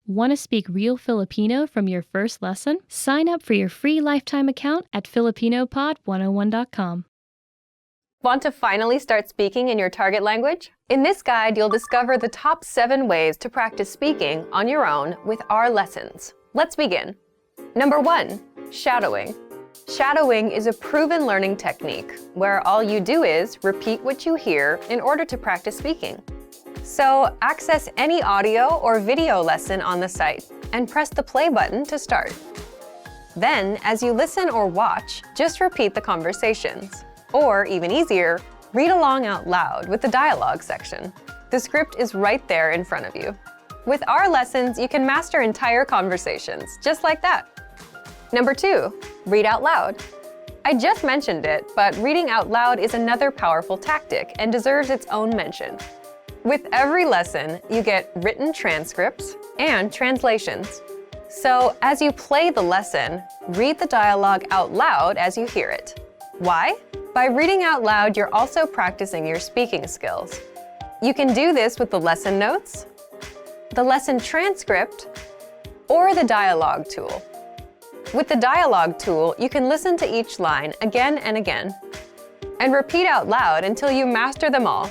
Want to speak real Filipino from your first lesson? Sign up for your free lifetime account at filipinopod101.com. Want to finally start speaking in your target language? In this guide, you'll discover the top 7 ways to practice speaking on your own with our lessons. Let's begin. Number 1, shadowing. Shadowing is a proven learning technique where all you do is repeat what you hear in order to practice speaking. So, access any audio or video lesson on the site and press the play button to start. Then, as you listen or watch, just repeat the conversations. Or, even easier, read along out loud with the dialogue section. The script is right there in front of you. With our lessons, you can master entire conversations, just like that. Number 2, read out loud. I just mentioned it, but reading out loud is another powerful tactic and deserves its own mention. With every lesson, you get written transcripts and translations. So, as you play the lesson, read the dialogue out loud as you hear it. Why? By reading out loud, you're also practicing your speaking skills. You can do this with the lesson notes, the lesson transcript, or the dialogue tool. With the dialogue tool, you can listen to each line again and again, and repeat out loud until you master them all.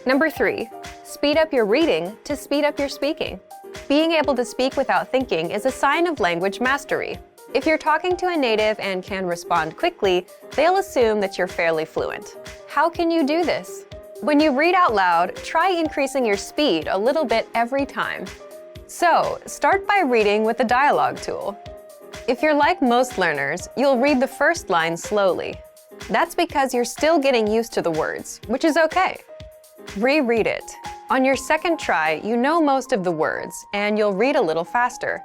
Number 3, speed up your reading to speed up your speaking. Being able to speak without thinking is a sign of language mastery. If you're talking to a native and can respond quickly, they'll assume that you're fairly fluent. How can you do this? When you read out loud, try increasing your speed a little bit every time. So, start by reading with the dialogue tool. If you're like most learners, you'll read the first line slowly. That's because you're still getting used to the words, which is okay. Reread it. On your second try, you know most of the words, and you'll read a little faster.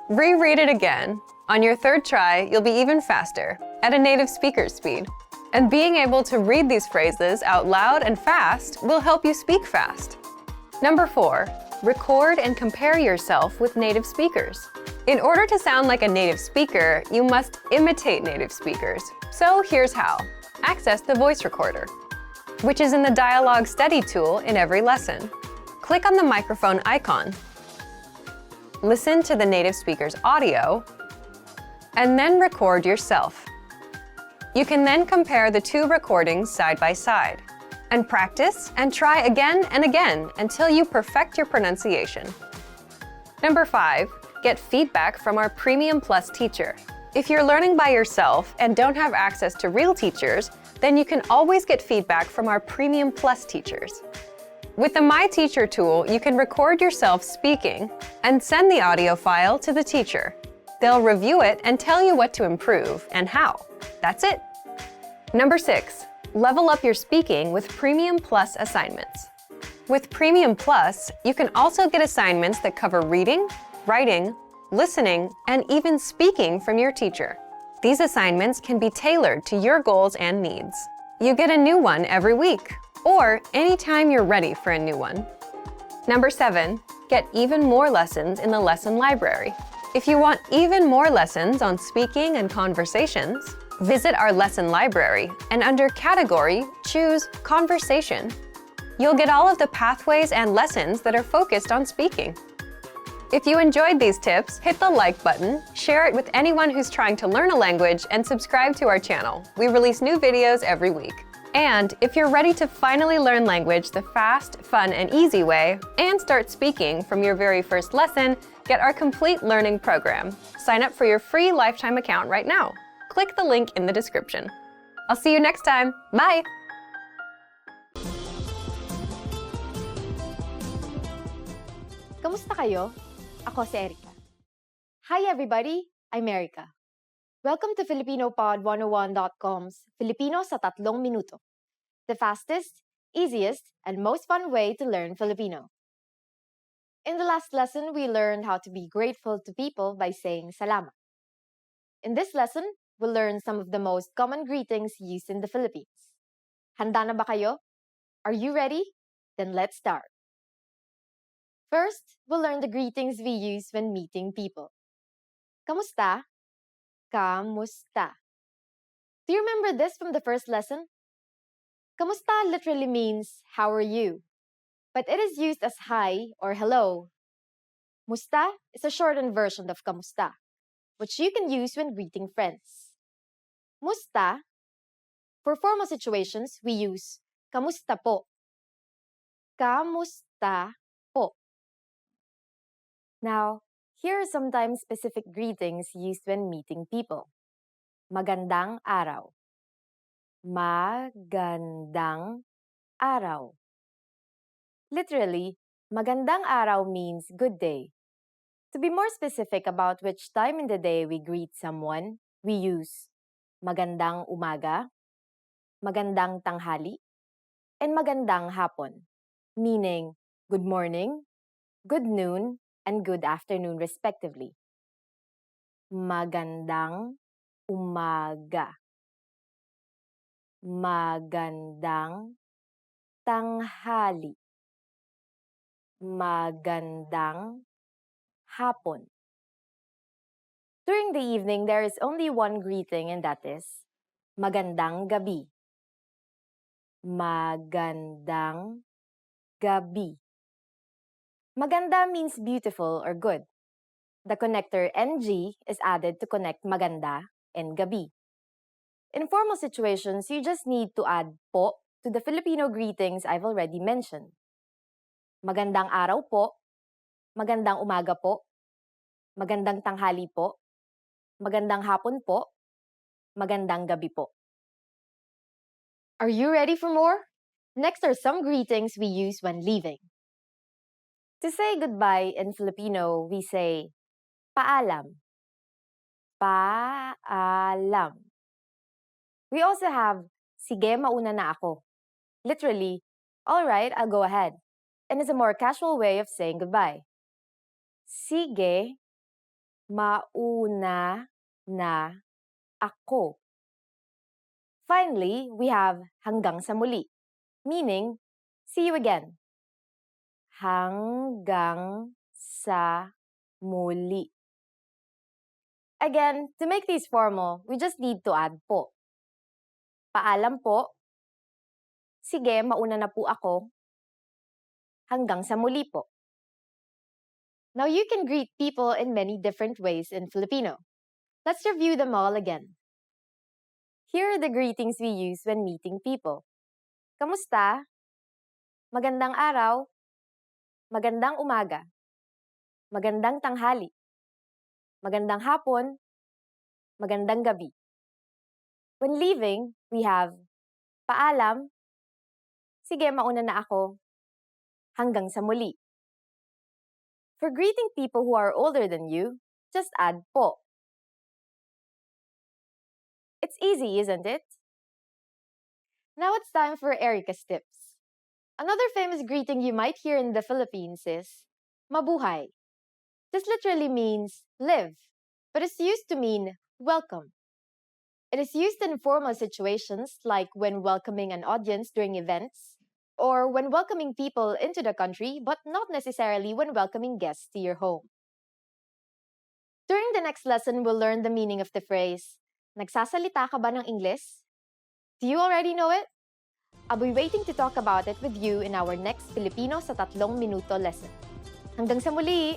Reread it again. On your third try, you'll be even faster, at a native speaker's speed. And being able to read these phrases out loud and fast will help you speak fast. Number 4, record and compare yourself with native speakers. In order to sound like a native speaker, you must imitate native speakers. So here's how. Access the voice recorder, which is in the dialogue study tool in every lesson. Click on the microphone icon. Listen to the native speaker's audio, and then record yourself. You can then compare the 2 recordings side by side, and practice and try again and again until you perfect your pronunciation. Number 5, get feedback from our Premium Plus teacher. If you're learning by yourself and don't have access to real teachers, then you can always get feedback from our Premium Plus teachers. With the My Teacher tool, you can record yourself speaking and send the audio file to the teacher. They'll review it and tell you what to improve and how. That's it. Number 6, level up your speaking with Premium Plus assignments. With Premium Plus, you can also get assignments that cover reading, writing, listening, and even speaking from your teacher. These assignments can be tailored to your goals and needs. You get a new one every week, or anytime you're ready for a new one. Number 7, get even more lessons in the lesson library. If you want even more lessons on speaking and conversations, visit our lesson library and under Category, choose Conversation. You'll get all of the pathways and lessons that are focused on speaking. If you enjoyed these tips, hit the like button, share it with anyone who's trying to learn a language, and subscribe to our channel. We release new videos every week. And if you're ready to finally learn language the fast, fun, and easy way, and start speaking from your very first lesson, get our complete learning program. Sign up for your free lifetime account right now. Click the link in the description. I'll see you next time. Bye! Kamusta kayo? Ako si Erica. Hi everybody, I'm Erica. Welcome to FilipinoPod101.com's Filipino sa 3 minuto. The fastest, easiest, and most fun way to learn Filipino. In the last lesson, we learned how to be grateful to people by saying salamat. In this lesson, we'll learn some of the most common greetings used in the Philippines. Handa na ba kayo? Are you ready? Then let's start. First, we'll learn the greetings we use when meeting people. Kamusta? Kamusta. Do you remember this from the first lesson? Kamusta literally means, how are you? But it is used as hi or hello. Musta is a shortened version of kamusta, which you can use when greeting friends. Musta, for formal situations, we use kamusta po. Kamusta po. Now, here are sometimes specific greetings used when meeting people. Magandang araw. Magandang araw. Literally, magandang araw means good day. To be more specific about which time in the day we greet someone, we use magandang umaga, magandang tanghali, and magandang hapon, meaning good morning, good noon, and good afternoon respectively. Magandang umaga. Magandang tanghali. Magandang hapon. During the evening, there is only one greeting, and that is magandang gabi. Magandang gabi. Maganda means beautiful or good. The connector NG is added to connect maganda and gabi. In formal situations, you just need to add po to the Filipino greetings I've already mentioned. Magandang araw po, magandang umaga po, magandang tanghali po, magandang hapon po, magandang gabi po. Are you ready for more? Next are some greetings we use when leaving. To say goodbye in Filipino, we say paalam. Paalam. We also have sige mauna na ako. Literally, all right, I'll go ahead. And is a more casual way of saying goodbye. Sige mauna na ako. Finally, we have hanggang sa muli, meaning see you again. Hanggang sa muli. Again, to make these formal, we just need to add po. Paalam po. Sige, mauna na po ako. Hanggang sa muli po. Now you can greet people in many different ways in Filipino. Let's review them all again. Here are the greetings we use when meeting people. Kamusta? Magandang araw. Magandang umaga. Magandang tanghali. Magandang hapon. Magandang gabi. When leaving, we have paalam. Sige, mauna na ako. Hanggang sa muli. For greeting people who are older than you, just add po. It's easy, isn't it? Now it's time for Erica's tips. Another famous greeting you might hear in the Philippines is mabuhay. This literally means live, but it's used to mean welcome. It is used in formal situations like when welcoming an audience during events, or when welcoming people into the country, but not necessarily when welcoming guests to your home. During the next lesson, we'll learn the meaning of the phrase, nagsasalita ka ba ng Ingles? Do you already know it? I'll be waiting to talk about it with you in our next Filipino sa 3 minuto lesson. Hanggang sa muli!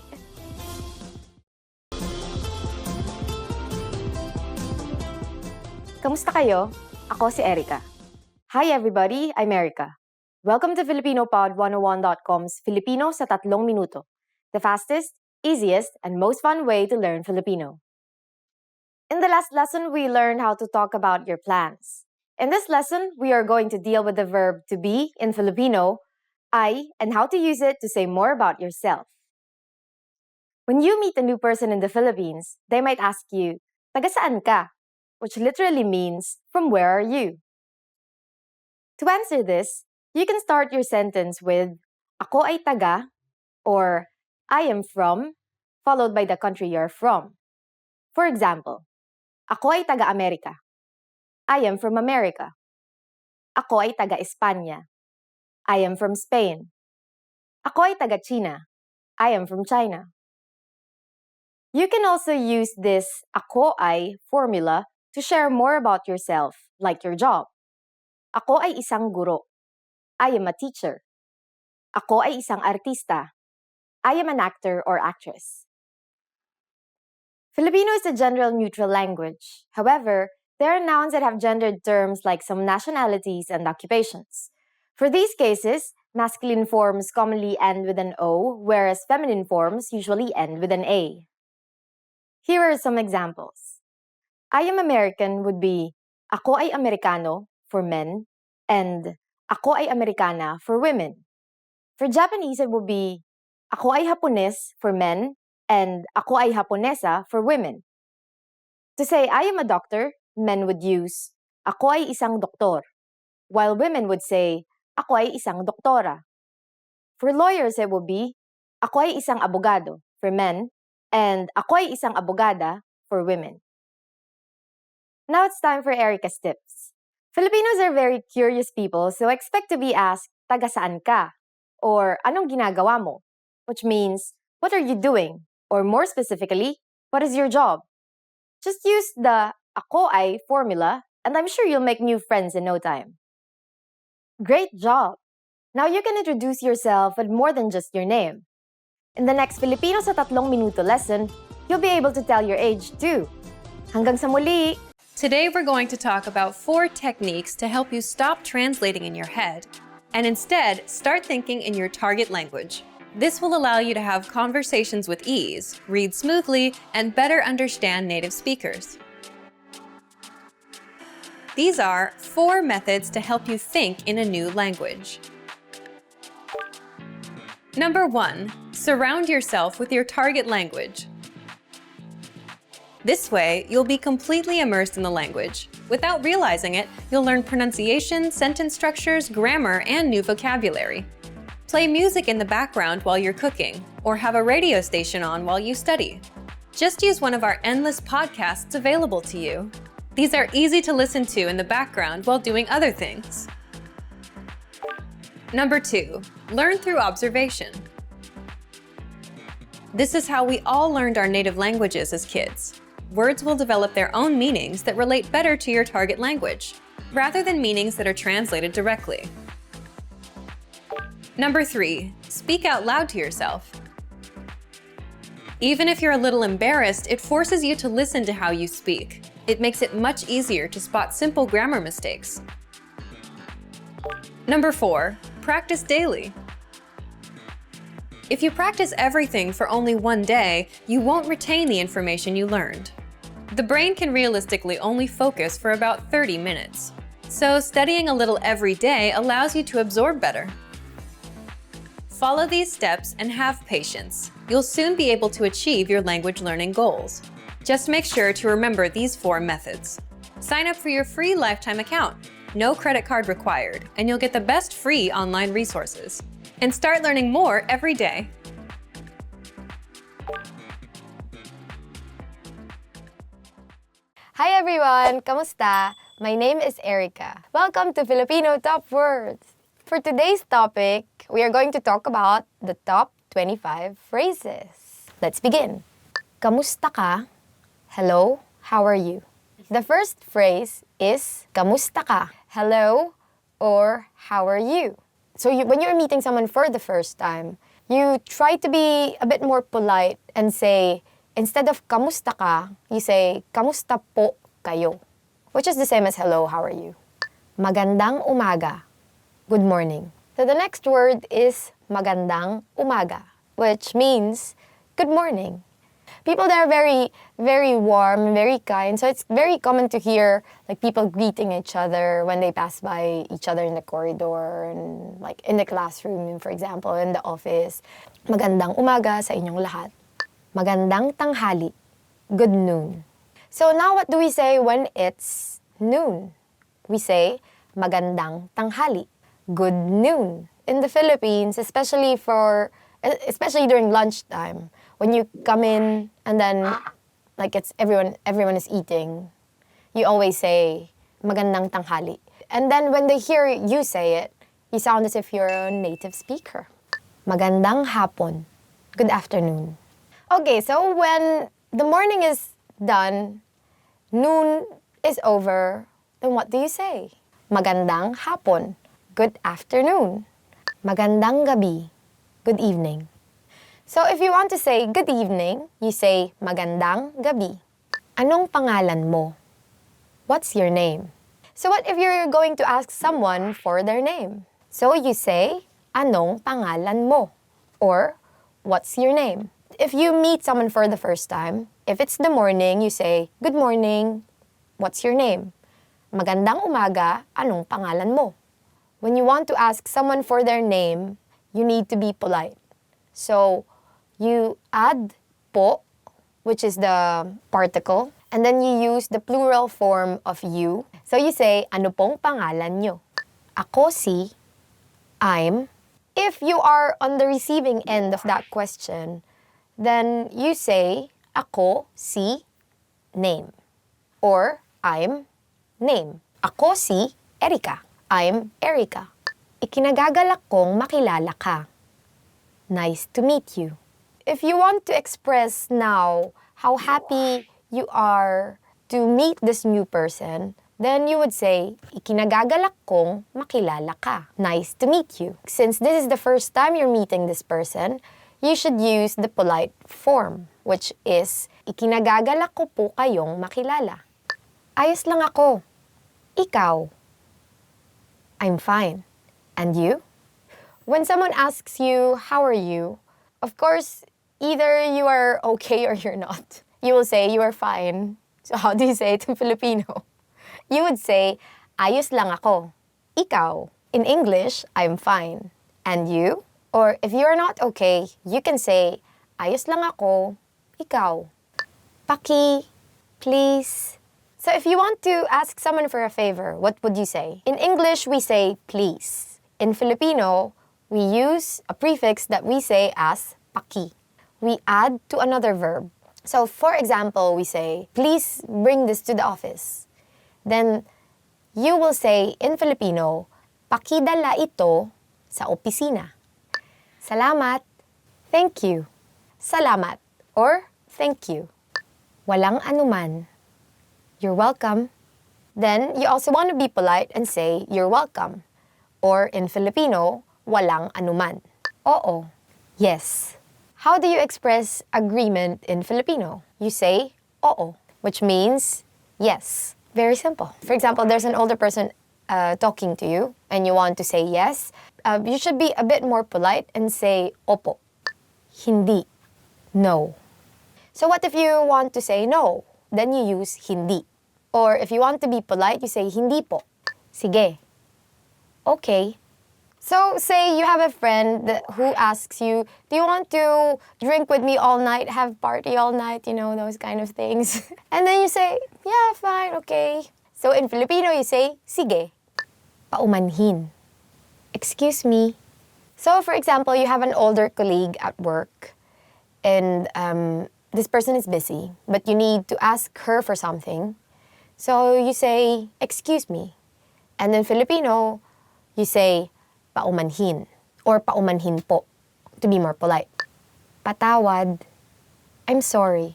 Kamusta kayo? Ako si Erica. Hi everybody, I'm Erica. Welcome to FilipinoPod101.com's Filipino sa 3 minuto, the fastest, easiest, and most fun way to learn Filipino. In the last lesson, we learned how to talk about your plans. In this lesson, we are going to deal with the verb to be in Filipino, I, and how to use it to say more about yourself. When you meet a new person in the Philippines, they might ask you, taga saan ka? Which literally means, from where are you? To answer this, you can start your sentence with, ako ay taga, or I am from, followed by the country you're from. For example, ako ay taga Amerika. I am from America. Ako ay taga Espanya. I am from Spain. Ako ay taga China. I am from China. You can also use this ako ay formula to share more about yourself, like your job. Ako ay isang guro. I am a teacher. Ako ay isang artista. I am an actor or actress. Filipino is a gender neutral language. However, there are nouns that have gendered terms like some nationalities and occupations. For these cases, masculine forms commonly end with an O, whereas feminine forms usually end with an A. Here are some examples. I am American would be Ako ay Amerikano for men and Ako ay Amerikana for women. For Japanese, it would be Ako ay Hapones for men and Ako ay Haponesa for women. To say I am a doctor, men would use Ako ay isang doktor, while women would say Ako ay isang doktora. For lawyers, it would be Ako ay isang abogado for men and Ako ay isang abogada for women. Now it's time for Erica's tips. Filipinos are very curious people, so expect to be asked, taga saan ka? Or anong ginagawa mo? Which means, what are you doing? Or more specifically, what is your job? Just use the ako ay formula, and I'm sure you'll make new friends in no time. Great job! Now you can introduce yourself with more than just your name. In the next Filipino sa tatlong minuto lesson, you'll be able to tell your age too. Hanggang sa muli! Today we're going to talk about 4 techniques to help you stop translating in your head and instead start thinking in your target language. This will allow you to have conversations with ease, read smoothly, and better understand native speakers. These are 4 methods to help you think in a new language. Number 1, surround yourself with your target language. This way, you'll be completely immersed in the language. Without realizing it, you'll learn pronunciation, sentence structures, grammar, and new vocabulary. Play music in the background while you're cooking, or have a radio station on while you study. Just use one of our endless podcasts available to you. These are easy to listen to in the background while doing other things. Number 2, learn through observation. This is how we all learned our native languages as kids. Words will develop their own meanings that relate better to your target language, rather than meanings that are translated directly. Number 3, speak out loud to yourself. Even if you're a little embarrassed, it forces you to listen to how you speak. It makes it much easier to spot simple grammar mistakes. Number 4, practice daily. If you practice everything for only one day, you won't retain the information you learned. The brain can realistically only focus for about 30 minutes. So studying a little every day allows you to absorb better. Follow these steps and have patience. You'll soon be able to achieve your language learning goals. Just make sure to remember these 4 methods. Sign up for your free lifetime account. No credit card required, and you'll get the best free online resources. And start learning more every day. Hi everyone! Kamusta? My name is Erica. Welcome to Filipino Top Words. For today's topic, we are going to talk about the top 25 phrases. Let's begin. Kamusta ka? Hello, how are you? The first phrase is kamusta ka? Hello or how are you? So when you're meeting someone for the first time, you try to be a bit more polite and say, instead of kamusta ka, you say kamusta po kayo, which is the same as hello, how are you? Magandang umaga, good morning. So the next word is magandang umaga, which means good morning. People there are very, very warm, very kind. So it's very common to hear like people greeting each other when they pass by each other in the corridor and like in the classroom, for example, in the office. Magandang umaga sa inyong lahat. Magandang tanghali. Good noon. So now what do we say when it's noon? We say magandang tanghali. Good noon. In the Philippines, especially during lunchtime, when you come in and then like it's everyone is eating, you always say magandang tanghali. And then when they hear you say it, you sound as if you're a native speaker. Magandang hapon. Good afternoon. Okay, so when the morning is done, noon is over, then what do you say? Magandang hapon. Good afternoon. Magandang gabi. Good evening. So if you want to say good evening, you say magandang gabi. Anong pangalan mo? What's your name? So what if you're going to ask someone for their name? So you say, anong pangalan mo? Or, what's your name? If you meet someone for the first time, if it's the morning, you say, good morning, what's your name? Magandang umaga, anong pangalan mo? When you want to ask someone for their name, you need to be polite. So, you add po, which is the particle, and then you use the plural form of you. So you say, ano pong pangalan nyo? Ako si, I'm. If you are on the receiving end of that question, then you say, ako si, name. Or, I'm, name. Ako si Erica. I'm Erica. Ikinagagalak kong makilala ka. Nice to meet you. If you want to express now how happy you are to meet this new person, then you would say, ikinagagalak kong makilala ka. Nice to meet you. Since this is the first time you're meeting this person, you should use the polite form, which is, ikinagagalak ko po kayong makilala. Ayos lang ako. Ikaw. I'm fine. And you? When someone asks you, how are you? Of course, either you are okay or you're not. You will say, you are fine. So how do you say it in Filipino? You would say, ayos lang ako. Ikaw. In English, I'm fine. And you? Or if you are not okay, you can say, ayos lang ako. Ikaw. Paki. Please. So if you want to ask someone for a favor, what would you say? In English, we say please. In Filipino, we use a prefix that we say as paki. We add to another verb. So for example, we say, please bring this to the office. Then you will say in Filipino, pakidala ito sa opisina. Salamat. Thank you. Salamat. Or thank you. Walang anuman. You're welcome. Then you also want to be polite and say, you're welcome. Or in Filipino, walang anuman. Oo. Yes. How do you express agreement in Filipino? You say, oo, which means yes. Very simple. For example, there's an older person talking to you and you want to say yes. You should be a bit more polite and say, opo. Hindi. No. So what if you want to say no? Then you use hindi. Or if you want to be polite, you say hindi po. Sige. Okay. So say you have a friend who asks you, do you want to drink with me all night, have party all night, you know, those kind of things. And then you say, yeah, fine, okay. So in Filipino, you say, sige. Paumanhin. Excuse me. So for example, you have an older colleague at work and this person is busy, but you need to ask her for something. So you say, excuse me. And in Filipino, you say, paumanhin or paumanhin po, to be more polite. Patawad. I'm sorry.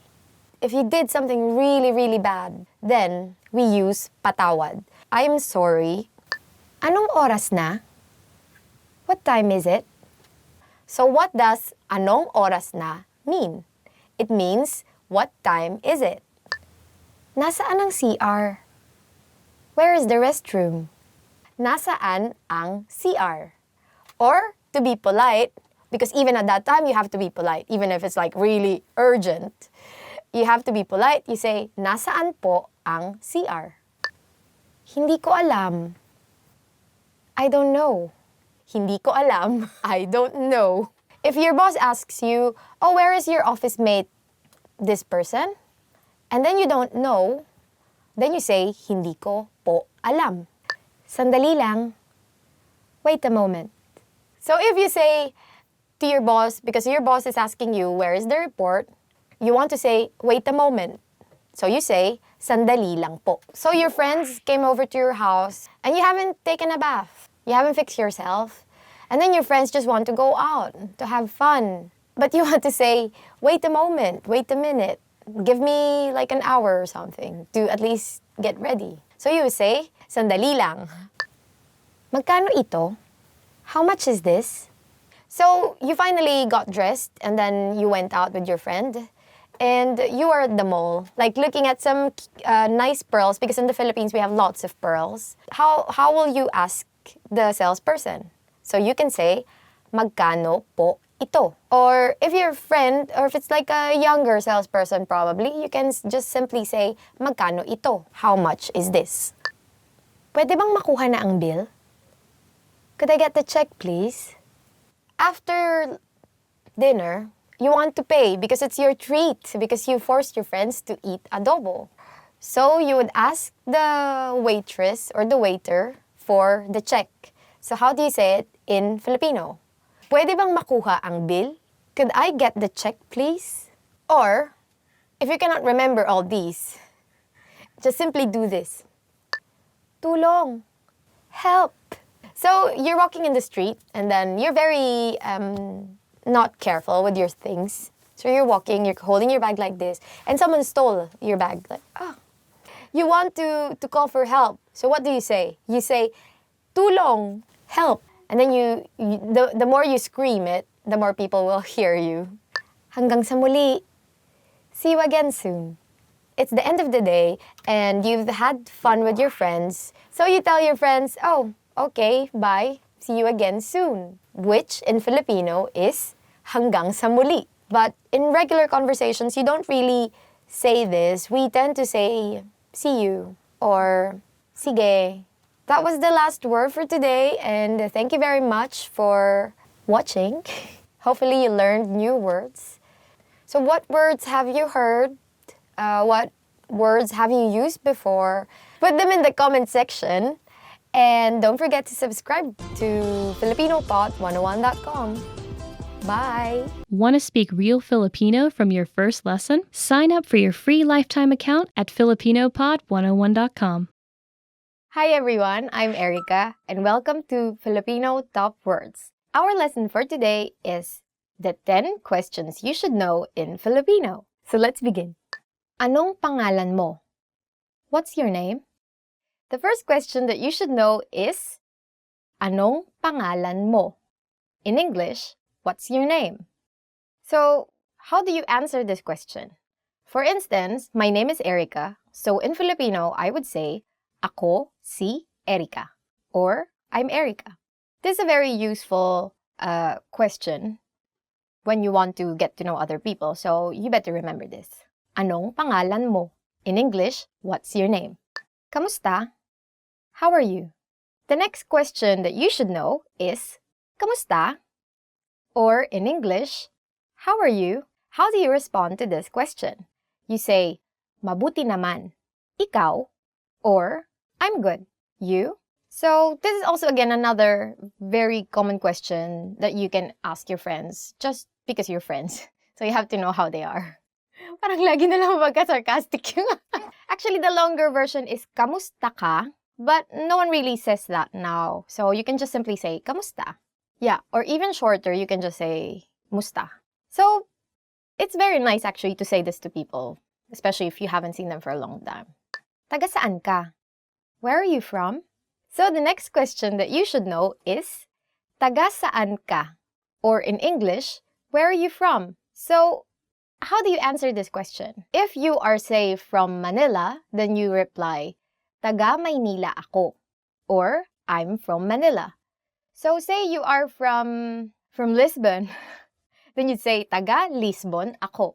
If you did something really, really bad, then we use patawad. I'm sorry. Anong oras na? What time is it? So what does anong oras na mean? It means, what time is it? Nasaan ang CR? Where is the restroom? Nasaan ang CR? Or, to be polite, because even at that time, you have to be polite, even if it's like really urgent. You have to be polite, you say, nasaan po ang CR? Hindi ko alam. I don't know. Hindi ko alam. I don't know. If your boss asks you, oh, where is your office mate, this person? And then you don't know, then you say, hindi ko po alam. Sandali lang. Wait a moment. So if you say to your boss, because your boss is asking you, where is the report? You want to say, wait a moment. So you say, sandali lang po. So your friends came over to your house and you haven't taken a bath. You haven't fixed yourself. And then your friends just want to go out to have fun. But you want to say, wait a moment, wait a minute. Give me like an hour or something to at least get ready. So you say, sandali lang. Magkano ito? How much is this? So you finally got dressed and then you went out with your friend. And you are at the mall, like looking at some nice pearls, because in the Philippines we have lots of pearls. How will you ask the salesperson? So you can say, magkano po ito? Or if you're a friend, or if it's like a younger salesperson probably, you can just simply say, magkano ito? How much is this? Pwede bang makuha na ang bill? Could I get the check, please? After dinner, you want to pay because it's your treat, because you forced your friends to eat adobo. So you would ask the waitress or the waiter for the check. So how do you say it in Filipino? Pwede bang makuha ang bill? Could I get the check, please? Or, if you cannot remember all these, just simply do this. Tulong. Help. So you're walking in the street and then you're very not careful with your things. So you're walking, you're holding your bag like this, and someone stole your bag. Like, oh. You want to call for help. So what do you say? You say, tulong, help. And then the more you scream it, the more people will hear you. Hanggang sa muli. See you again soon. It's the end of the day, and you've had fun with your friends. So you tell your friends, oh, okay, bye. See you again soon. Which in Filipino is hanggang sa muli. But in regular conversations, you don't really say this. We tend to say, see you, or sige. That was the last word for today, and thank you very much for watching. Hopefully you learned new words. So what words have you heard? What words have you used before? Put them in the comment section. And don't forget to subscribe to FilipinoPod101.com. Bye! Want to speak real Filipino from your first lesson? Sign up for your free lifetime account at FilipinoPod101.com. Hi everyone, I'm Erica, and welcome to Filipino Top Words. Our lesson for today is the 10 questions you should know in Filipino. So let's begin. Anong pangalan mo? What's your name? The first question that you should know is, anong pangalan mo? In English, what's your name? So, how do you answer this question? For instance, my name is Erica, so in Filipino, I would say, ako si Erica, or I'm Erica. This is a very useful question when you want to get to know other people, so you better remember this. Anong pangalan mo? In English, what's your name? Kamusta? How are you? The next question that you should know is, kamusta? Or in English, how are you? How do you respond to this question? You say, mabuti naman. Ikaw? Or, I'm good. You? So this is also again another very common question that you can ask your friends just because you're friends. So you have to know how they are. Parang lagi na lang magka-sarcastic yung... Actually, the longer version is, kamusta ka? But no one really says that now. So you can just simply say, kamusta? Yeah, or even shorter, you can just say, musta. So it's very nice actually to say this to people, especially if you haven't seen them for a long time. Taga saan ka? Where are you from? So the next question that you should know is, taga saan ka? Or in English, where are you from? So how do you answer this question? If you are, say, from Manila, then you reply, taga Maynila ako, or I'm from Manila. So say you are from Lisbon, then you'd say taga Lisbon ako,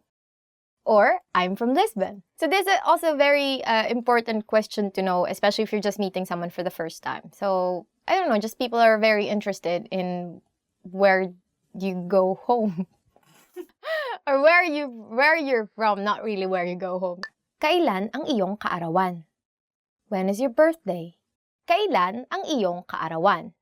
or I'm from Lisbon. So this is also a very important question to know, especially if you're just meeting someone for the first time. So I don't know, just people are very interested in where you go home. Or where you're from, not really where you go home. Kailan ang iyong kaarawan? When is your birthday? Kailan ang iyong kaarawan?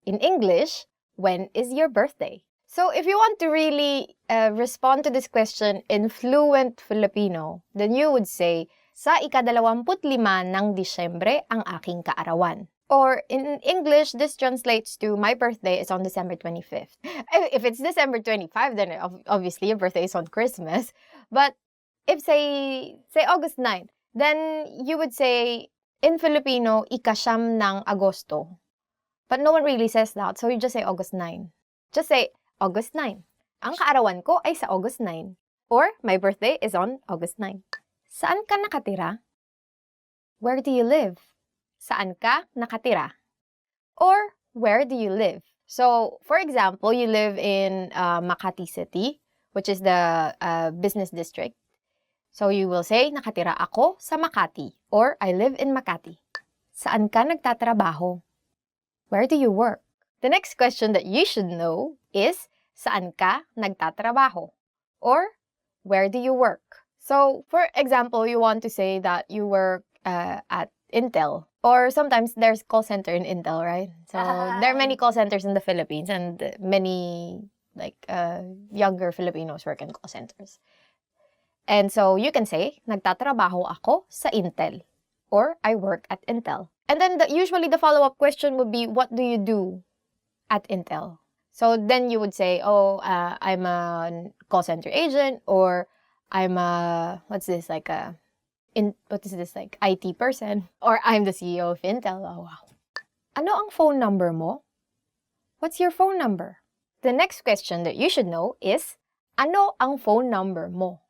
In English, when is your birthday? So if you want to really respond to this question in fluent Filipino, then you would say, sa ika-25 ng Disyembre ang aking kaarawan. Or in English, this translates to my birthday is on December 25th. If it's December 25, then obviously your birthday is on Christmas. But if say August 9, then you would say in Filipino, ika-siyam ng Agosto. But no one really says that, so you just say August 9. Just say, August 9. Ang kaarawan ko ay sa August 9. Or, my birthday is on August 9. Saan ka nakatira? Where do you live? Saan ka nakatira? Or, where do you live? So, for example, you live in Makati City, which is the business district. So, you will say, nakatira ako sa Makati. Or, I live in Makati. Saan ka nagtatrabaho? Where do you work? The next question that you should know is, saan ka nagtatrabaho? Or, where do you work? So, for example, you want to say that you work at Intel. Or sometimes there's call center in Intel, right? So, there are many call centers in the Philippines and many younger Filipinos work in call centers. And so, you can say, nagtatrabaho ako sa Intel. Or, I work at Intel. And then usually the follow-up question would be, what do you do at Intel? So then you would say, I'm a call center agent, or I'm IT person, or I'm the CEO of Intel. Oh, wow. Ano ang phone number mo? What's your phone number? The next question that you should know is, ano ang phone number mo?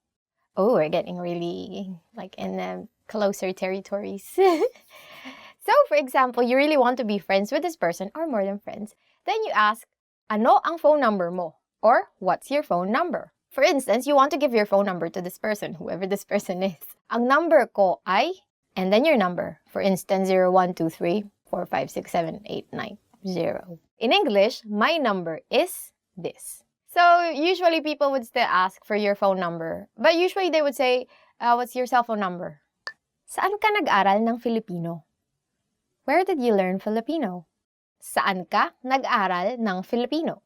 Oh, we're getting really in closer territories. So, for example, you really want to be friends with this person or more than friends. Then you ask, ano ang phone number mo? Or, what's your phone number? For instance, you want to give your phone number to this person, whoever this person is. Ang number ko ay, and then your number. For instance, 0123456789. In English, my number is this. So, usually people would still ask for your phone number. But usually they would say, what's your cell phone number? Saan ka nag-aral ng Filipino? Where did you learn Filipino? Saan ka nag-aral ng Filipino?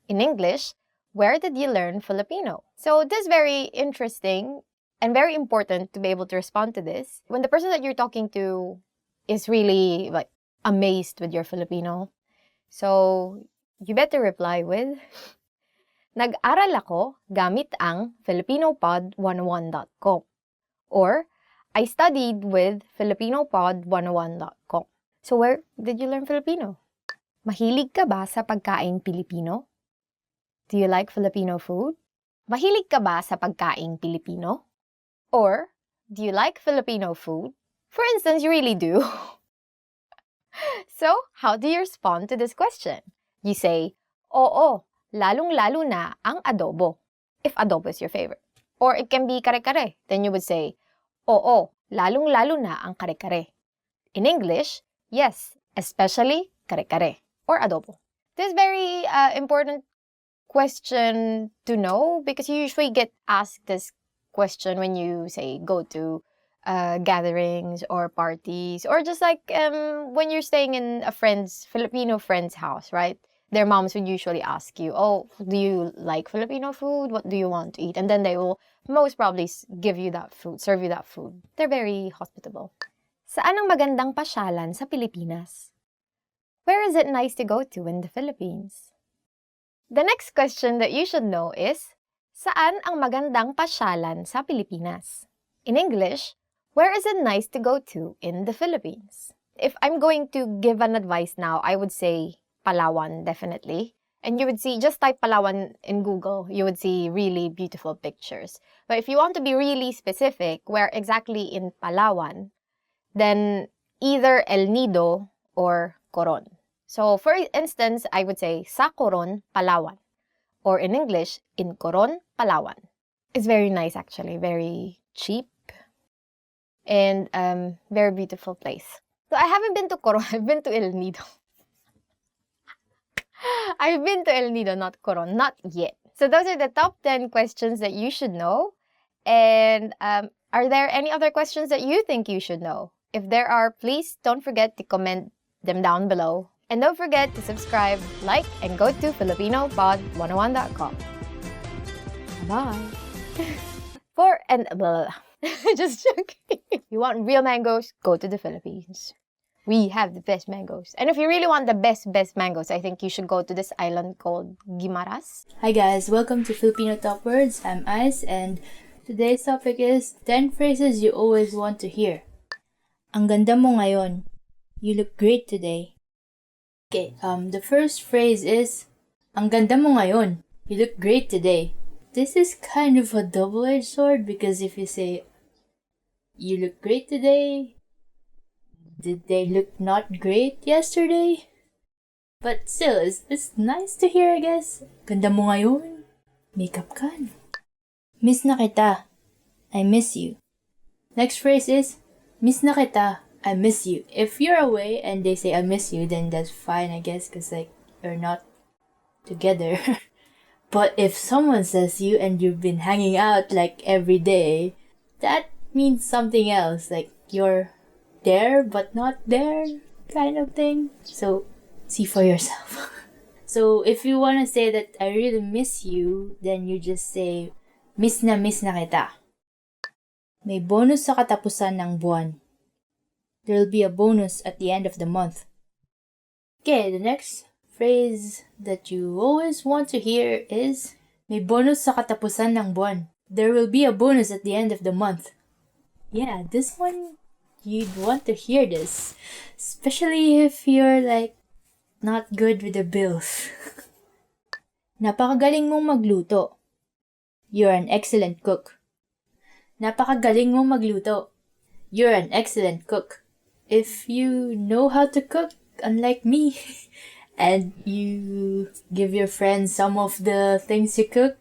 In English, where did you learn Filipino? So this is very interesting and very important to be able to respond to this. When the person that you're talking to is really amazed with your Filipino, so you better reply with, nag-aral ako gamit ang filipinopod101.com. Or, I studied with filipinopod101.com. So where did you learn Filipino? Mahilig ka ba sa pagkaing Pilipino? Do you like Filipino food? Mahilig ka ba sa pagkaing Pilipino? Or, do you like Filipino food? For instance, you really do. So, how do you respond to this question? You say, oo, lalong-lalo na ang adobo, if adobo is your favorite. Or it can be kare-kare. Then you would say, oo, lalong-lalo na ang kare-kare. In English, yes, especially kare-kare or adobo. This is very important question to know because you usually get asked this question when you say go to gatherings or parties or just when you're staying in a Filipino friend's house, right? Their moms would usually ask you, oh, do you like Filipino food? What do you want to eat? And then they will most probably give you that food, serve you that food. They're very hospitable. Saan ang magandang pasyalan sa Pilipinas? Where is it nice to go to in the Philippines? The next question that you should know is, saan ang magandang pasyalan sa Pilipinas? In English, where is it nice to go to in the Philippines? If I'm going to give an advice now, I would say Palawan, definitely. And you would see, just type Palawan in Google, you would see really beautiful pictures. But if you want to be really specific, where exactly in Palawan, then either El Nido or Coron. So, for instance, I would say sa Coron, Palawan. Or in English, in Coron, Palawan. It's very nice actually, very cheap. And very beautiful place. So, I haven't been to Coron, I've been to El Nido. I've been to El Nido, not Coron, not yet. So those are the top 10 questions that you should know. And are there any other questions that you think you should know? If there are, please don't forget to comment them down below. And don't forget to subscribe, like, and go to filipinopod101.com. Bye. Just joking. If you want real mangoes, go to the Philippines. We have the best mangoes. And if you really want the best mangoes, I think you should go to this island called Guimaras. Hi guys, welcome to Filipino Top Words. I'm Ice and today's topic is 10 phrases you always want to hear. Ang ganda mo ngayon. You look great today. Okay, the first phrase is Ang ganda mo ngayon. You look great today. This is kind of a double-edged sword because if you say, you look great today, did they look not great yesterday? But still, it's nice to hear, I guess. Ganda mo ngayon. Makeup ka. Miss na kita. I miss you. Next phrase is, miss na kita. I miss you. If you're away and they say I miss you, then that's fine, I guess, because like you're not together. But if someone says you and you've been hanging out like every day, that means something else. Like you're there but not there kind of thing. So see for yourself. So if you want to say that I really miss you, then you just say, miss na kita. May bonus sa katapusan ng buwan. There'll be a bonus at the end of the month. Okay, the next phrase that you always want to hear is, may bonus sa katapusan ng buwan. There will be a bonus at the end of the month. Yeah, this one, you'd want to hear this. Especially if you're like, not good with the bills. Napakagaling mong magluto. You're an excellent cook. Napakagaling mong magluto. You're an excellent cook. If you know how to cook, unlike me, and you give your friends some of the things you cook,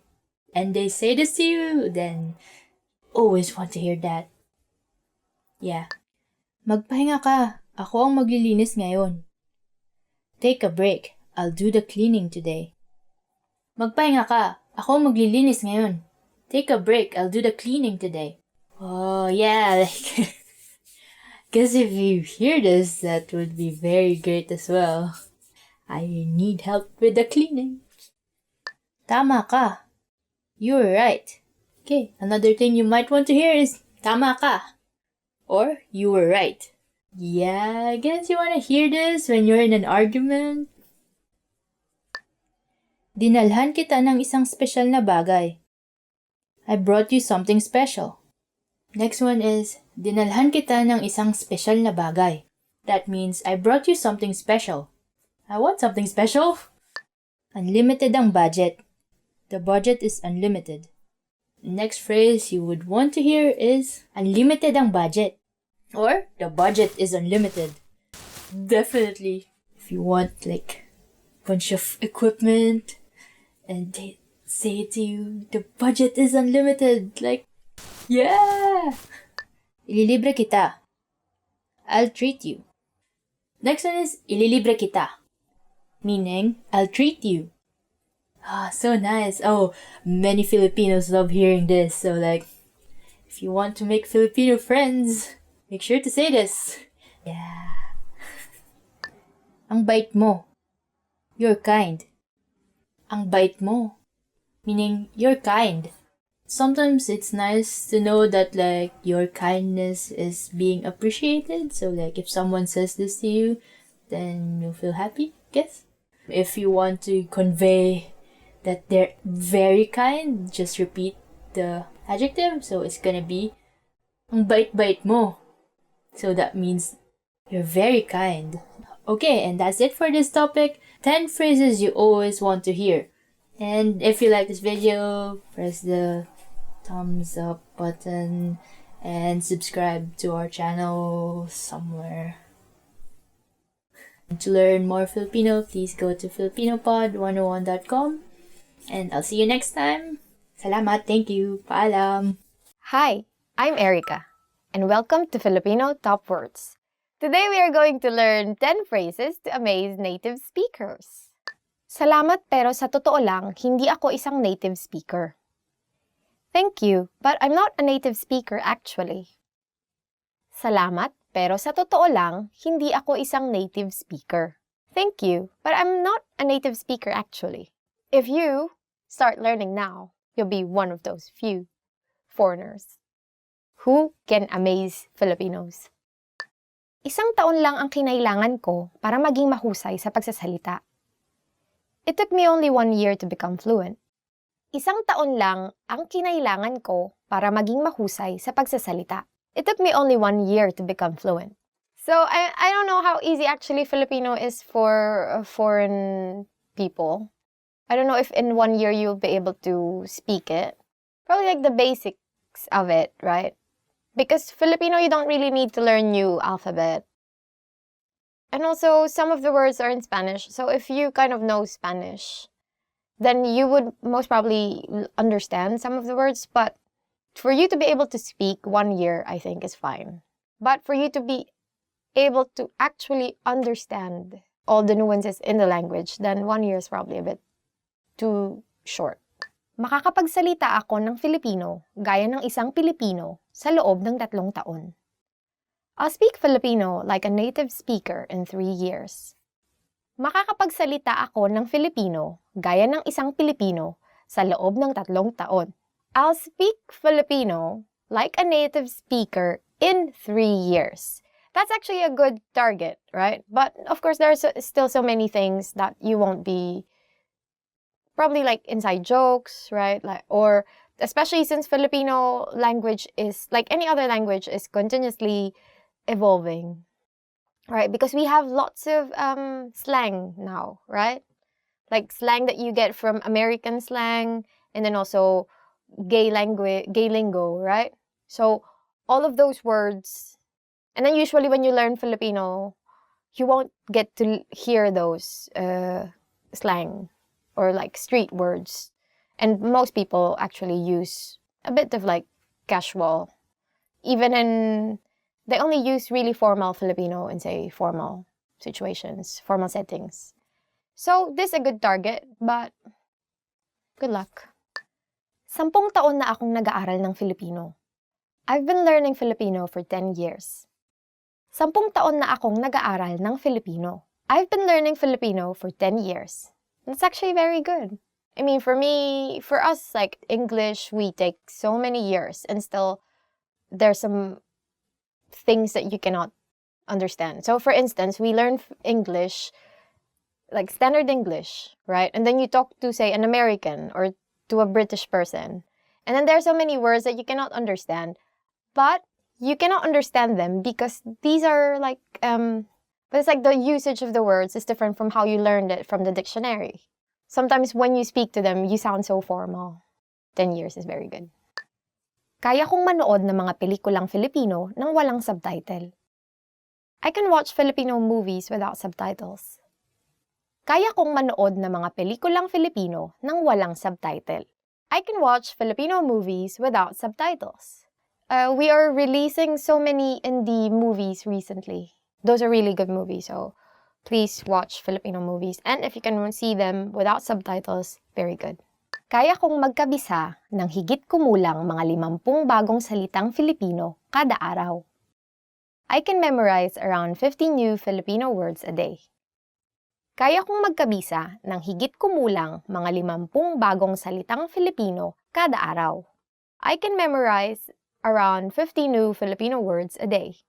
and they say this to you, then always want to hear that. Yeah. Magpahinga ka. Ako ang maglilinis ngayon. Take a break. I'll do the cleaning today. Magpahinga ka. Ako ang maglilinis ngayon. Take a break. I'll do the cleaning today. Oh, yeah. Like, because if you hear this, that would be very great as well. I need help with the cleaning. Tama ka. You were right. Okay, another thing you might want to hear is tama ka. Or you were right. Yeah, I guess you want to hear this when you're in an argument. Dinalhan kita ng isang special na bagay. I brought you something special. Next one is, dinalhan kita ng isang special na bagay. That means, I brought you something special. I want something special. Unlimited ang budget. The budget is unlimited. The next phrase you would want to hear is, unlimited ang budget. Or, the budget is unlimited. Definitely. If you want like a bunch of equipment and they say to you, the budget is unlimited. Like, yeah! Ililibre kita. I'll treat you. Next one is, ililibre kita. Meaning, I'll treat you. Ah, so nice. Oh, many Filipinos love hearing this. So like, if you want to make Filipino friends, make sure to say this. Yeah. Ang bait mo. You're kind. Ang bait mo. Meaning, you're kind. Sometimes it's nice to know that like your kindness is being appreciated. So like if someone says this to you, then you'll feel happy, I guess. If you want to convey that they're very kind, just repeat the adjective. So it's gonna be, ang bait-bait mo. So that means you're very kind. Okay, and that's it for this topic. 10 phrases you always want to hear. And if you like this video, press the thumbs up button and subscribe to our channel somewhere. And to learn more Filipino, please go to filipinopod101.com. And I'll see you next time. Salamat, thank you, paalam. Hi, I'm Erica, and welcome to Filipino Top Words. Today we are going to learn 10 phrases to amaze native speakers. Salamat, pero sa totoo lang, hindi ako isang native speaker. Thank you, but I'm not a native speaker actually. Salamat, pero sa totoo lang, hindi ako isang native speaker. Thank you, but I'm not a native speaker actually. If you start learning now, you'll be one of those few foreigners who can amaze Filipinos. Isang taon lang ang kinailangan ko para maging mahusay sa pagsasalita. It took me only 1 year to become fluent. Isang taon lang ang kinailangan ko para maging mahusay sa pagsasalita. It took me only 1 year to become fluent. So I don't know how easy actually Filipino is for foreign people. I don't know if in 1 year you'll be able to speak it. Probably like the basics of it, right? Because Filipino, you don't really need to learn new alphabet. And also, some of the words are in Spanish. So if you kind of know Spanish, then you would most probably understand some of the words. But for you to be able to speak 1 year, I think is fine. But for you to be able to actually understand all the nuances in the language, then 1 year is probably a bit too short. Makakapagsalita ako ng Filipino gaya ng isang Pilipino sa loob ng 3 taon. I'll speak Filipino like a native speaker in 3 years. Makakapagsalita ako ng Filipino gaya ng isang Pilipino sa loob ng 3 taon. I'll speak Filipino like a native speaker in 3 years. That's actually a good target, right? But of course, there's still so many things that you won't be, probably like inside jokes, right? Or especially since Filipino language is, like any other language, is continuously evolving, right? Because we have lots of slang now, right? Like slang that you get from American slang, and then also gay lingo, right? So all of those words, and then usually when you learn Filipino, you won't get to hear those slang or like street words. And most people actually use a bit of like casual, even in, they only use really formal Filipino in, say, formal situations, formal settings. So this is a good target, but good luck. 10 taon na akong nag-aaral ng Filipino. I've been learning Filipino for 10 years. 10 taon na akong nag-aaral ng Filipino. I've been learning Filipino for 10 years. That's actually very good. I mean, for me, for us, like English, we take so many years and still there's some things that you cannot understand. So for instance, we learn English, like standard English, right? And then you talk to, say, an American or to a British person. And then there are so many words that you cannot understand. But you cannot understand them because these are like, but it's like the usage of the words is different from how you learned it from the dictionary. Sometimes when you speak to them, you sound so formal. 10 years is very good. Kaya kong manood ng mga pelikulang Filipino nang walang subtitle. I can watch Filipino movies without subtitles. Kaya kong manood ng mga pelikulang Filipino nang walang subtitle. I can watch Filipino movies without subtitles. We are releasing so many indie movies recently. Those are really good movies, so please watch Filipino movies. And if you can see them without subtitles, very good. Kaya kong magkabisa ng higit kumulang mga 50 bagong salitang Filipino kada araw. I can memorize around 50 new Filipino words a day. Kaya kong magkabisa ng higit kumulang mga 50 bagong salitang Filipino kada araw. I can memorize around 50 new Filipino words a day.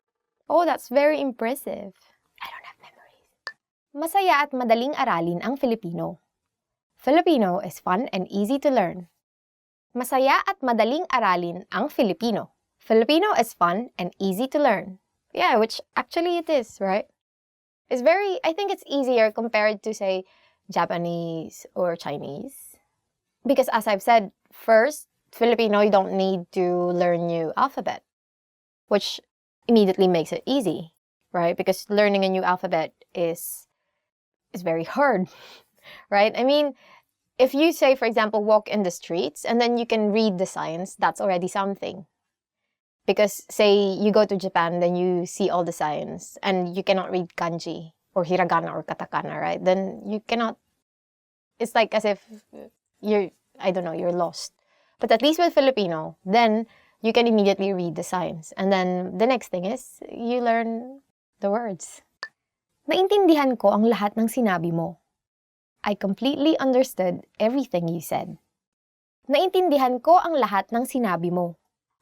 Oh, that's very impressive. I don't have memories. Masaya at madaling aralin ang Filipino. Filipino is fun and easy to learn. Masaya at madaling aralin ang Filipino. Filipino is fun and easy to learn. Yeah, which actually it is, right? It's very, I think it's easier compared to, say, Japanese or Chinese. Because as I've said, first, Filipino, you don't need to learn new alphabet, which immediately makes it easy, right? Because learning a new alphabet is very hard, right? I mean, if you say, for example, walk in the streets and then you can read the signs, that's already something. Because, say, you go to Japan, then you see all the signs and you cannot read kanji or hiragana or katakana, right? Then you cannot, it's like as if you're, I don't know, you're lost. But at least with Filipino, then you can immediately read the signs. And then the next thing is, you learn the words. Naintindihan ko ang lahat ng sinabi mo. I completely understood everything you said. Naintindihan ko ang lahat ng sinabi mo.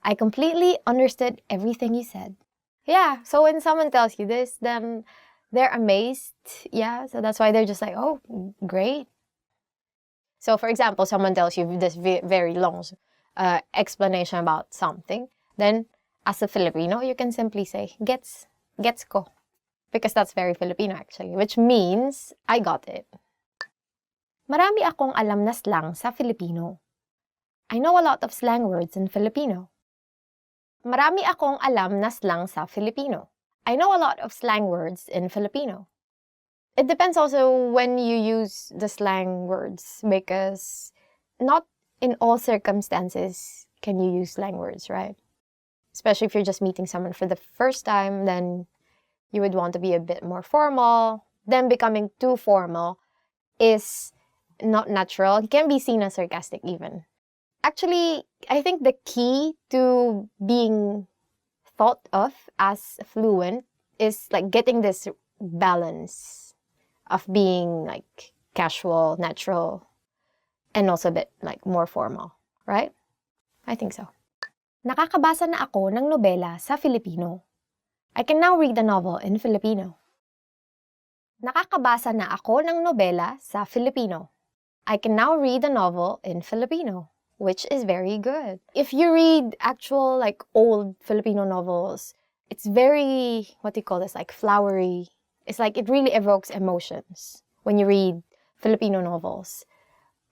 I completely understood everything you said. Yeah, so when someone tells you this, then they're amazed. Yeah, so that's why they're just like, oh, great. So for example, someone tells you this very long explanation about something. Then, as a Filipino, you can simply say, gets ko. Because that's very Filipino actually, which means I got it. Marami akong alam na slang sa Filipino. I know a lot of slang words in Filipino. Marami akong alam na slang sa Filipino. I know a lot of slang words in Filipino. It depends also when you use the slang words because not in all circumstances can you use slang words, right? Especially if you're just meeting someone for the first time, then you would want to be a bit more formal. Then becoming too formal is not natural. It can be seen as sarcastic even. Actually, I think the key to being thought of as fluent is like getting this balance of being like casual, natural, and also a bit like more formal, right? I think so. Nakakabasa na ako ng nobela sa Filipino. I can now read a novel in Filipino. Nakakabasa na ako ng nobela sa Filipino. I can now read a novel in Filipino, which is very good. If you read actual like old Filipino novels, it's very, what do you call this, like flowery. It's like it really evokes emotions when you read Filipino novels.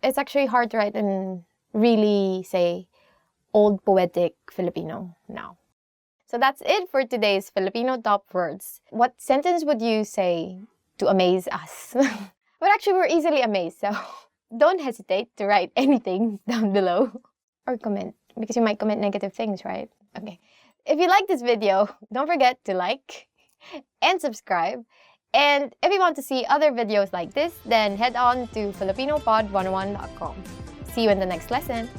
It's actually hard to write in really, say, old poetic Filipino now. So that's it for today's Filipino top words. What sentence would you say to amaze us? But actually, we're easily amazed, so don't hesitate to write anything down below. Or comment, because you might comment negative things, right? Okay. If you like this video, don't forget to like and subscribe. And if you want to see other videos like this, then head on to filipinopod101.com. See you in the next lesson.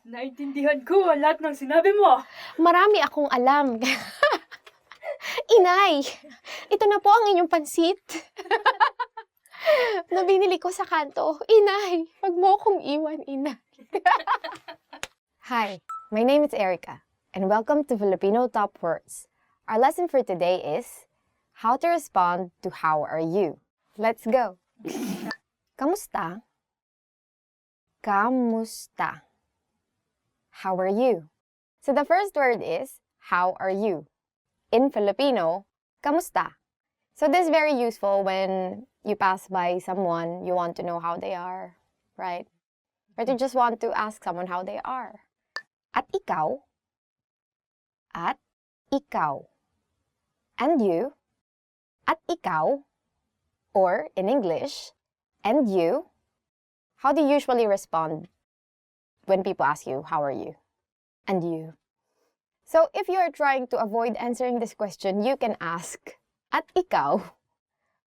Naintindihan ko ang lahat ng sinabi mo. Marami akong alam. Inay, ito na po ang inyong pansit. Na binili ko sa kanto. Inay, wag mo akong iwan, inay. Hi, my name is Erica, and welcome to Filipino Top Words. Our lesson for today is how to respond to how are you. Let's go. Kamusta? Kamusta? How are you? So the first word is, how are you? In Filipino, kamusta? So this is very useful when you pass by someone, you want to know how they are, right? Or you just want to ask someone how they are. At ikaw? At ikaw. And you? At ikaw? Or in English, and you? How do you usually respond when people ask you, how are you? And you? So if you are trying to avoid answering this question, you can ask, at ikaw?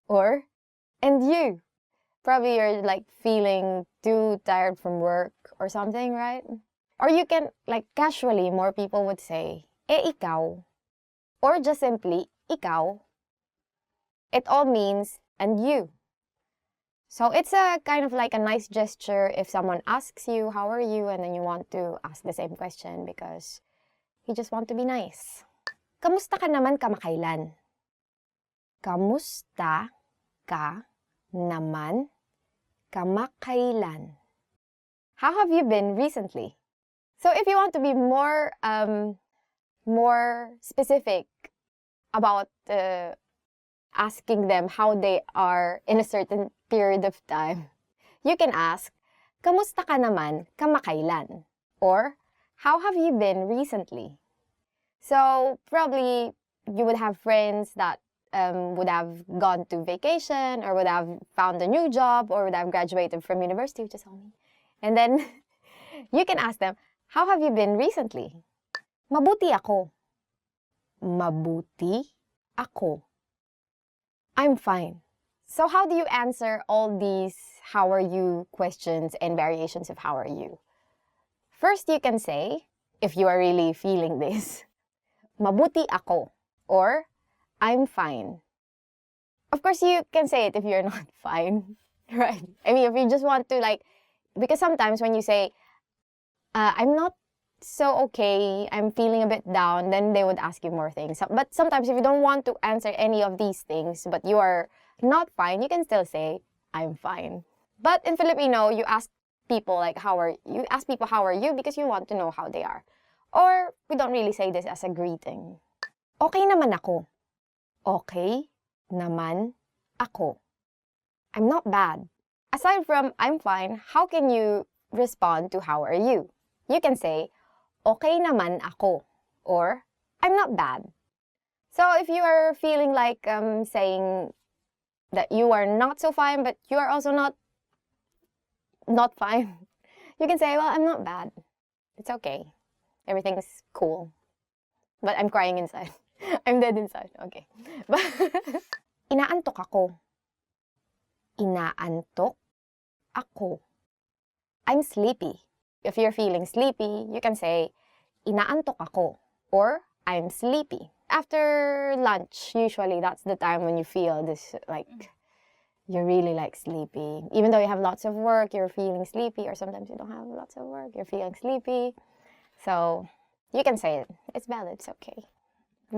Or, and you? Probably you're like feeling too tired from work or something, right? Or you can, like casually, more people would say, ikaw? Or just simply, ikaw? It all means, and you. So it's a kind of like a nice gesture if someone asks you, how are you? And then you want to ask the same question because you just want to be nice. Kamusta ka naman kamakailan? Kamusta ka naman kamakailan? How have you been recently? So if you want to be more specific about asking them how they are in a certain period of time, you can ask, kamusta ka naman kamakailan? Or, how have you been recently? So, probably you would have friends that would have gone to vacation or would have found a new job or would have graduated from university, which is all me. And then, you can ask them, how have you been recently? Mabuti ako. Mabuti ako. I'm fine. So how do you answer all these how are you questions and variations of how are you? First, you can say, if you are really feeling this, mabuti ako, or I'm fine. Of course, you can say it if you're not fine, right? I mean, if you just want to like, because sometimes when you say, I'm not so okay, I'm feeling a bit down, then they would ask you more things. But sometimes if you don't want to answer any of these things, but you are not fine, you can still say, I'm fine. But in Filipino, you ask people like, how are you? Because you want to know how they are. Or we don't really say this as a greeting. Okay naman ako. Okay naman ako. I'm not bad. As aside from I'm fine, how can you respond to how are you? You can say, okay naman ako, or I'm not bad. So if you are feeling like saying that you are not so fine, but you are also not fine, you can say, well, I'm not bad. It's okay. Everything's cool. But I'm crying inside. I'm dead inside. Okay. Inaantok ako. Inaantok ako. I'm sleepy. If you're feeling sleepy, you can say, inaantok ako, or I'm sleepy. After lunch, usually that's the time when you feel this, like, you're really like sleepy. Even though you have lots of work, you're feeling sleepy, or sometimes you don't have lots of work, you're feeling sleepy. So, you can say it. It's valid, it's okay.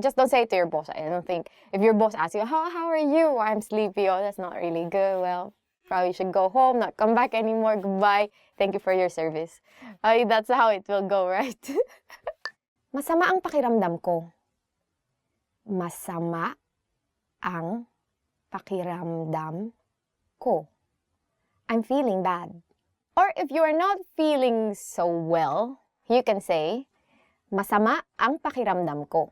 Just don't say it to your boss. I don't think, if your boss asks you, how are you? I'm sleepy. Oh, that's not really good. Well, probably should go home, not come back anymore. Goodbye. Thank you for your service. That's how it will go, right? Masama ang pakiramdam ko. Masama ang pakiramdam ko. I'm feeling bad. Or if you are not feeling so well, you can say, masama ang pakiramdam ko.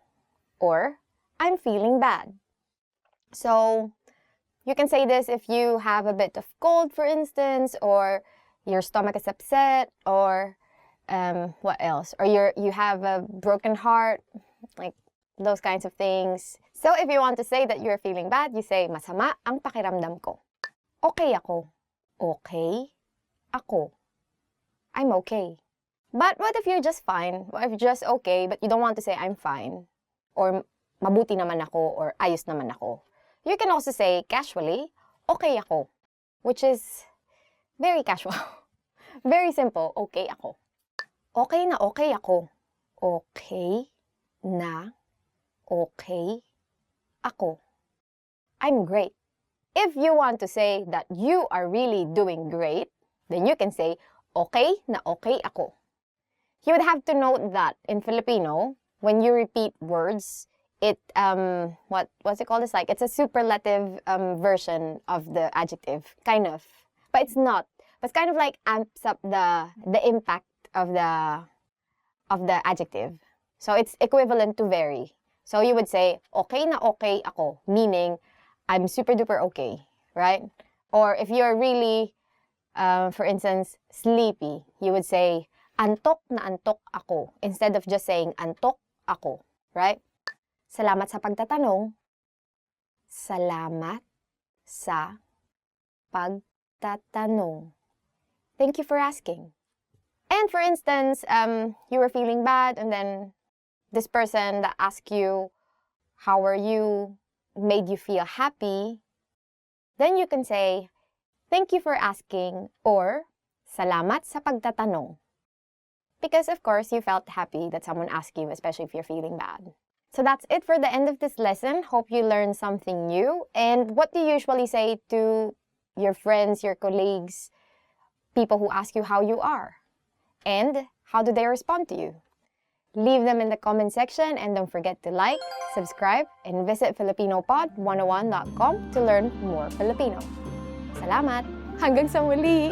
Or, I'm feeling bad. So, you can say this if you have a bit of cold, for instance, or your stomach is upset, or what else? Or you have a broken heart, like those kinds of things. So, if you want to say that you're feeling bad, you say, masama ang pakiramdam ko. Okay ako. Okay ako. I'm okay. But what if you're just fine? What if you're just okay, but you don't want to say, I'm fine? Or mabuti naman ako, or ayos naman ako. You can also say casually, okay ako, which is very casual. Very simple, okay ako. Okay na okay ako. Okay na okay ako. I'm great. If you want to say that you are really doing great, then you can say, okay na okay ako. You would have to note that in Filipino, when you repeat words, it, what's it called? It's like, it's a superlative version of the adjective, kind of. But it's not. But it's kind of like amps up the impact of the adjective. So it's equivalent to very. So you would say, okay na okay ako, meaning I'm super duper okay, right? Or if you're really, for instance, sleepy, you would say, antok na antok ako, instead of just saying antok ako, right? Salamat sa pagtatanong. Salamat sa pagtatanong. Thank you for asking. And for instance, you were feeling bad, and then this person that asked you, how are you, made you feel happy, then you can say, thank you for asking, or salamat sa pagtatanong. Because, of course, you felt happy that someone asked you, especially if you're feeling bad. So that's it for the end of this lesson. Hope you learned something new. And what do you usually say to your friends, your colleagues, people who ask you how you are? And how do they respond to you? Leave them in the comment section, and don't forget to like, subscribe, and visit FilipinoPod101.com to learn more Filipino. Salamat! Hanggang sa muli!